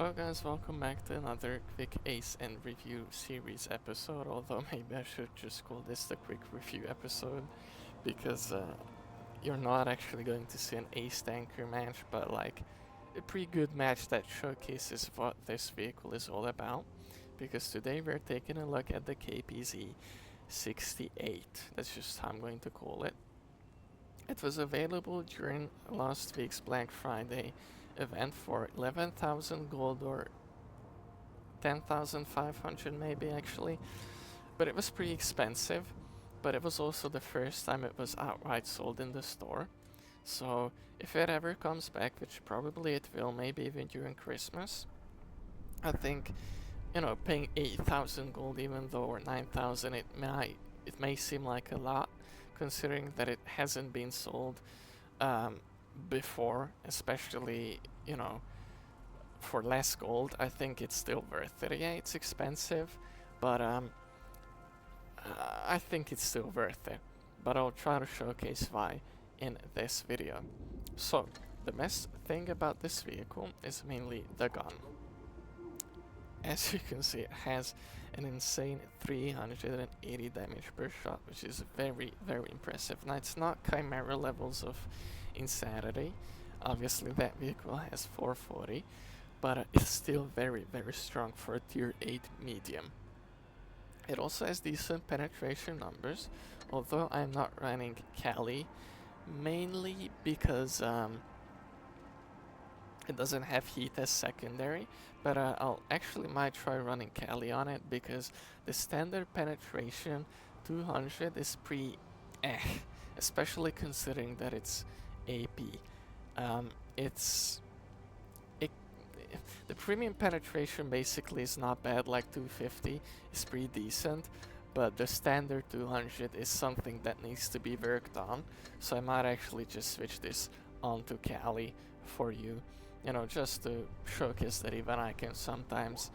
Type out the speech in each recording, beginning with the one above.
Hello guys, welcome back to another quick Ace and Review series episode, although maybe I should just call this the quick review episode, because you're not actually going to see an Ace tanker match, but like a pretty good match that showcases what this vehicle is all about, because today we're taking a look at the KPZ 68, that's just how I'm going to call it. It was available during last week's Black Friday event for 11,000 gold or 10,500 maybe actually, but it was pretty expensive, but it was also the first time it was outright sold in the store. So if it ever comes back, which probably it will, maybe even during Christmas, I think, paying 8,000 gold even though, or 9,000, it may seem like a lot considering that it hasn't been sold before, especially, for less gold. I think it's still worth it. Yeah, it's expensive, but I think it's still worth it. But I'll try to showcase why in this video. So, the best thing about this vehicle is mainly the gun. As you can see, it has an insane 380 damage per shot, which is very, very impressive. Now, it's not Chimera levels of insanity. Obviously, that vehicle has 440, but it's still very, very strong for a tier 8 medium. It also has decent penetration numbers, although I'm not running Cali, mainly because it doesn't have heat as secondary, but I'll actually might try running Cali on it because the standard penetration 200 is pretty especially considering that it's AP. It's it, the premium penetration basically is not bad, like 250 is pretty decent, but the standard 200 is something that needs to be worked on, so I might actually just switch this onto Cali for you, just to showcase that even I can sometimes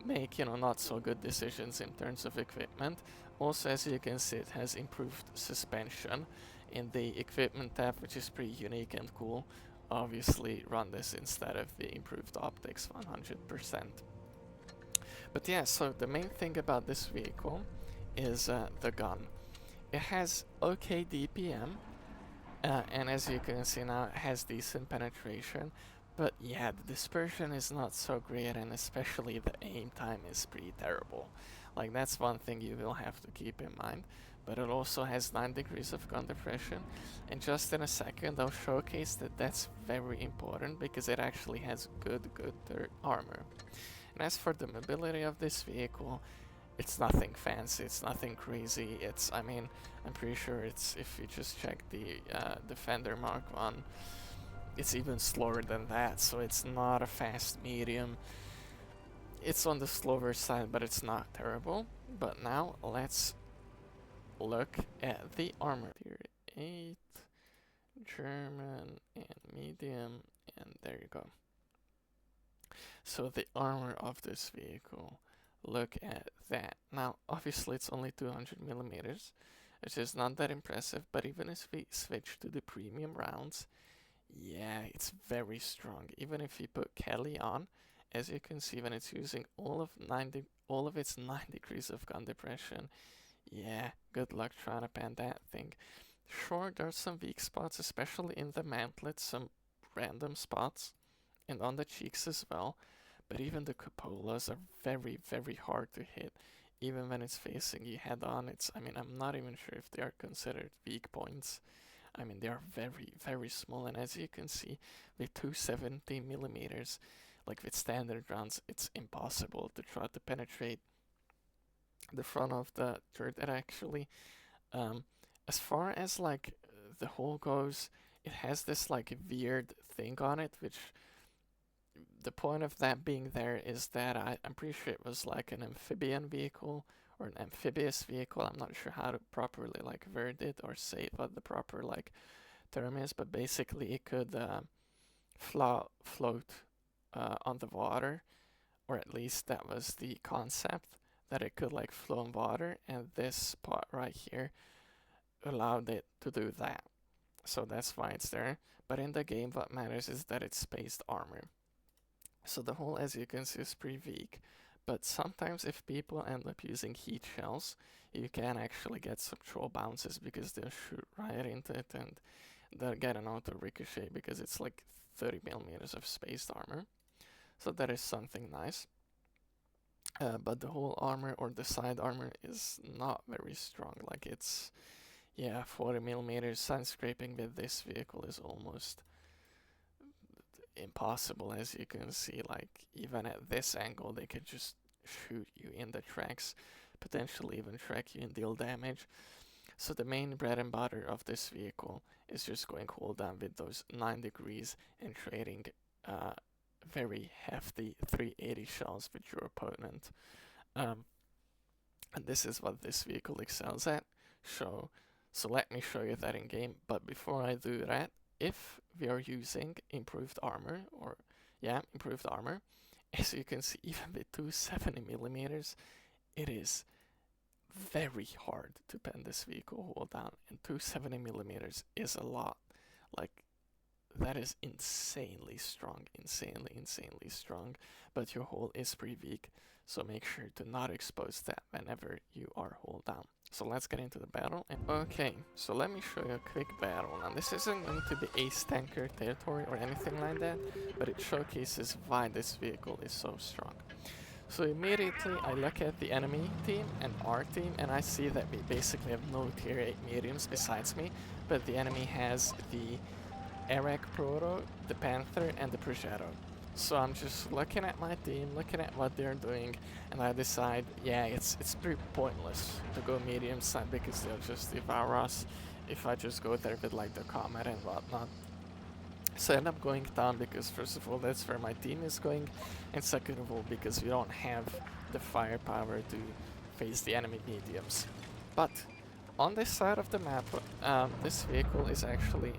make, not so good decisions in terms of equipment. Also, as you can see, it has improved suspension in the equipment tab, which is pretty unique and cool. Obviously run this instead of the improved optics 100%. But yeah, so the main thing about this vehicle is the gun. It has okay DPM, and as you can see now, it has decent penetration. But yeah, the dispersion is not so great, and especially the aim time is pretty terrible. Like, that's one thing you will have to keep in mind. But it also has 9 degrees of gun depression, and just in a second I'll showcase that that's very important because it actually has good third armor. And as for the mobility of this vehicle, it's nothing fancy, it's nothing crazy. I'm pretty sure it's, if you just check the Defender Mark 1, it's even slower than that, so it's not a fast medium. It's on the slower side, but it's not terrible. But now let's look at the armor. Tier 8, German, and medium, and there you go. So the armor of this vehicle, look at that. Now, obviously it's only 200 millimeters, which is not that impressive, but even if we switch to the premium rounds, yeah, it's very strong. Even if you put Kelly on, as you can see, when it's using all of its 9 degrees of gun depression, yeah, good luck trying to pan that thing. Sure, there's some weak spots, especially in the mantlet, some random spots, and on the cheeks as well, but even the cupolas are very, very hard to hit. Even when it's facing you head on, I'm not even sure if they are considered weak points. They are very, very small, and as you can see, with 270 millimeters, like with standard rounds, it's impossible to try to penetrate the front of the turret. Actually, as far as like the hole goes, it has this like weird thing on it, which the point of that being there is that I'm pretty sure it was like an amphibian vehicle or an amphibious vehicle. I'm not sure how to properly like word it or say what the proper like term is, but basically it could float on the water, or at least that was the concept, that it could like flow in water, and this spot right here allowed it to do that. So that's why it's there. But in the game, what matters is that it's spaced armor. So the hull, as you can see, is pretty weak. But sometimes if people end up using heat shells, you can actually get some troll bounces because they'll shoot right into it and they'll get an auto ricochet because it's like 30 millimeters of spaced armor. So that is something nice. But the whole armor or the side armor is not very strong. Like it's, yeah, 40 millimeters. Sun scraping with this vehicle is almost impossible, as you can see. Like even at this angle, they could just shoot you in the tracks, potentially even track you and deal damage. So the main bread and butter of this vehicle is just going hull down with those 9 degrees and trading very hefty 380 shells with your opponent. And this is what this vehicle excels at. So let me show you that in game. But before I do that, if we are using improved armor, improved armor, as you can see, even with 270 millimeters, it is very hard to pen this vehicle hull down, and 270 millimeters is a lot. Like, that is insanely strong, insanely strong, but your hull is pretty weak, so make sure to not expose that whenever you are hull down. So let's get into the battle. Okay, so let me show you a quick battle. Now this isn't going to be ace tanker territory or anything like that, but it showcases why this vehicle is so strong. So immediately I look at the enemy team and our team, and I see that we basically have no tier 8 mediums besides me, but the enemy has the Eric Proto, the Panther, and the Progetto. So I'm just looking at my team, looking at what they're doing, and I decide, yeah, it's pretty pointless to go medium side because they'll just devour us if I just go there with like the Comet and whatnot. So I end up going down because first of all that's where my team is going, and second of all because we don't have the firepower to face the enemy mediums. But on this side of the map, this vehicle is actually,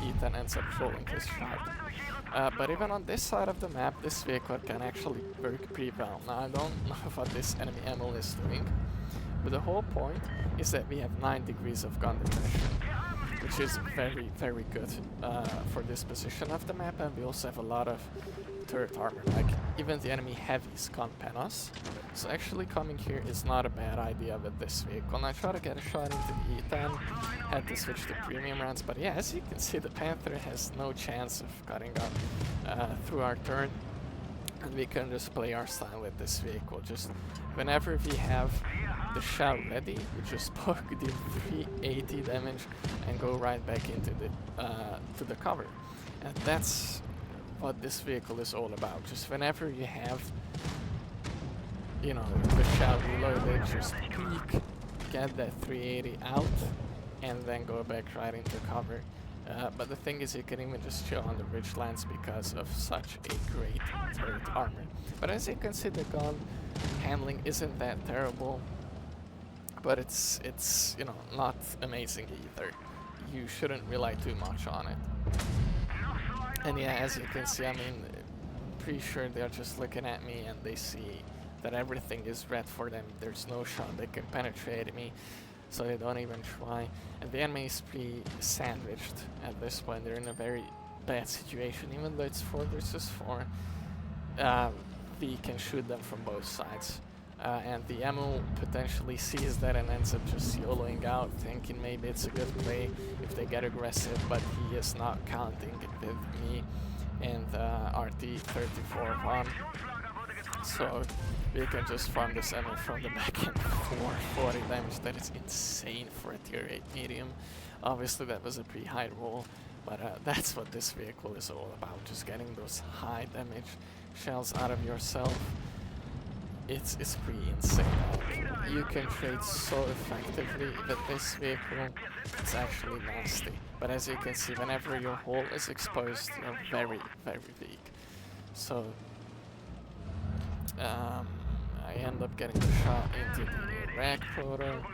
Ethan ends up trolling his shot. But even on this side of the map, this vehicle can actually work pretty well. Now I don't know what this enemy ammo is doing, but the whole point is that we have 9 degrees of gun depression, which is very good for this position of the map, and we also have a lot of turret armor. Like even the enemy heavies can't pen us, so actually coming here is not a bad idea with this vehicle. And I try to get a shot into the E10, had to switch to premium rounds, but yeah, as you can see, the Panther has no chance of cutting up through our turn, and we can just play our style with this vehicle. Just whenever we have the shell ready, we just poke the 380 damage and go right back into the to the cover, and that's what this vehicle is all about. Just whenever you have, you know, the shell reloaded, just peek, get that 380 out, and then go back right into cover. But the thing is, you can even just chill on the ridgelands because of such a great turret armor. But as you can see, the gun handling isn't that terrible, but it's you know, not amazing either. You shouldn't rely too much on it. And yeah, as you can see, I mean, pretty sure they're just looking at me and they see that everything is red for them. There's no shot they can penetrate me, so they don't even try. And the enemy is pretty sandwiched at this point. They're in a very bad situation. Even though it's 4 versus 4, we can shoot them from both sides. And the ammo potentially sees that and ends up just YOLOing out, thinking maybe it's a good play if they get aggressive, but he is not counting with me and RT-34-1. So we can just farm this ammo from the back end for 40 damage. That is insane for a tier 8 medium. Obviously that was a pretty high roll, but that's what this vehicle is all about, just getting those high damage shells out of yourself. It's pretty insane. You can trade so effectively with this vehicle, it's actually nasty. But as you can see, whenever your hull is exposed, you're very weak. So I end up getting the shot into the rack proto,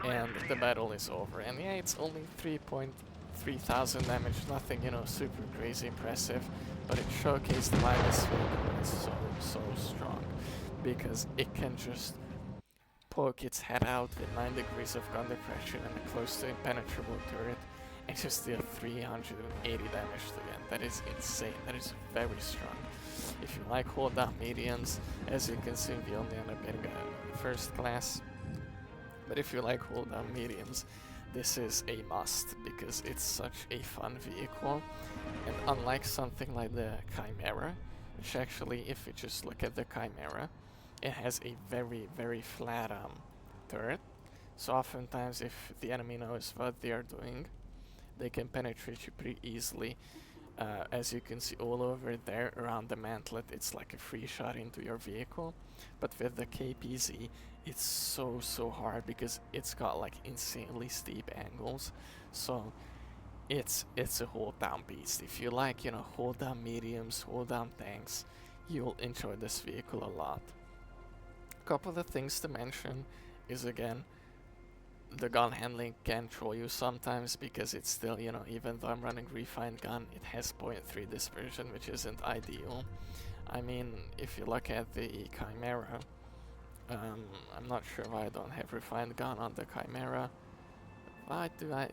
and the battle is over. And yeah, it's only 3,300 damage, nothing, you know, super crazy impressive, but it showcased why this vehicle is so strong. Because it can just poke its head out with 9 degrees of gun depression and a close to impenetrable turret and just deal 380 damage to the end. That is insane. That is very strong. If if you like hold down mediums, as you can see, we only end up getting a first class. But if you like hold down mediums, this is a must because it's such a fun vehicle. And unlike something like the Chimera, which actually, if you just look at the Chimera, it has a very flat turret. So oftentimes, if the enemy knows what they are doing, they can penetrate you pretty easily. As you can see all over there around the mantlet, it's like a free shot into your vehicle. But with the KPZ, it's so hard because it's got like insanely steep angles. So it's a hold down beast. If you like, hold down mediums, hold down tanks, you'll enjoy this vehicle a lot. A couple of things to mention is, again, the gun handling can troll you sometimes because it's still, even though I'm running refined gun, it has 0.3 dispersion, which isn't ideal. I mean, if you look at the Chimera, I'm not sure why I don't have refined gun on the Chimera. Why do I?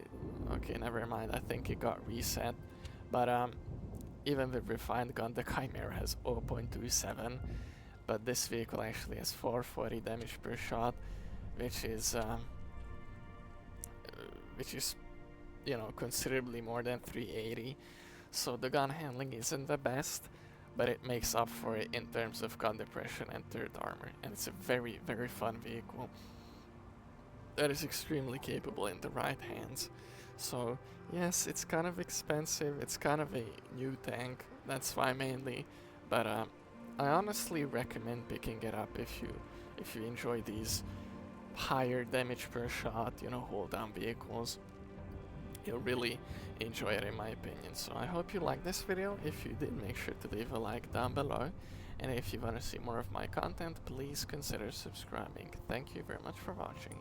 Okay, never mind, I think it got reset. But even with refined gun, the Chimera has 0.27, but this vehicle actually has 440 damage per shot, which is considerably more than 380. So the gun handling isn't the best, but it makes up for it in terms of gun depression and third armor, and it's a very fun vehicle that is extremely capable in the right hands. So yes, it's kind of expensive, it's kind of a new tank, that's why mainly, but I honestly recommend picking it up if you enjoy these higher damage per shot, hold down vehicles. You'll really enjoy it in my opinion. So I hope you liked this video. If you did, make sure to leave a like down below, and if you want to see more of my content, please consider subscribing. Thank you very much for watching.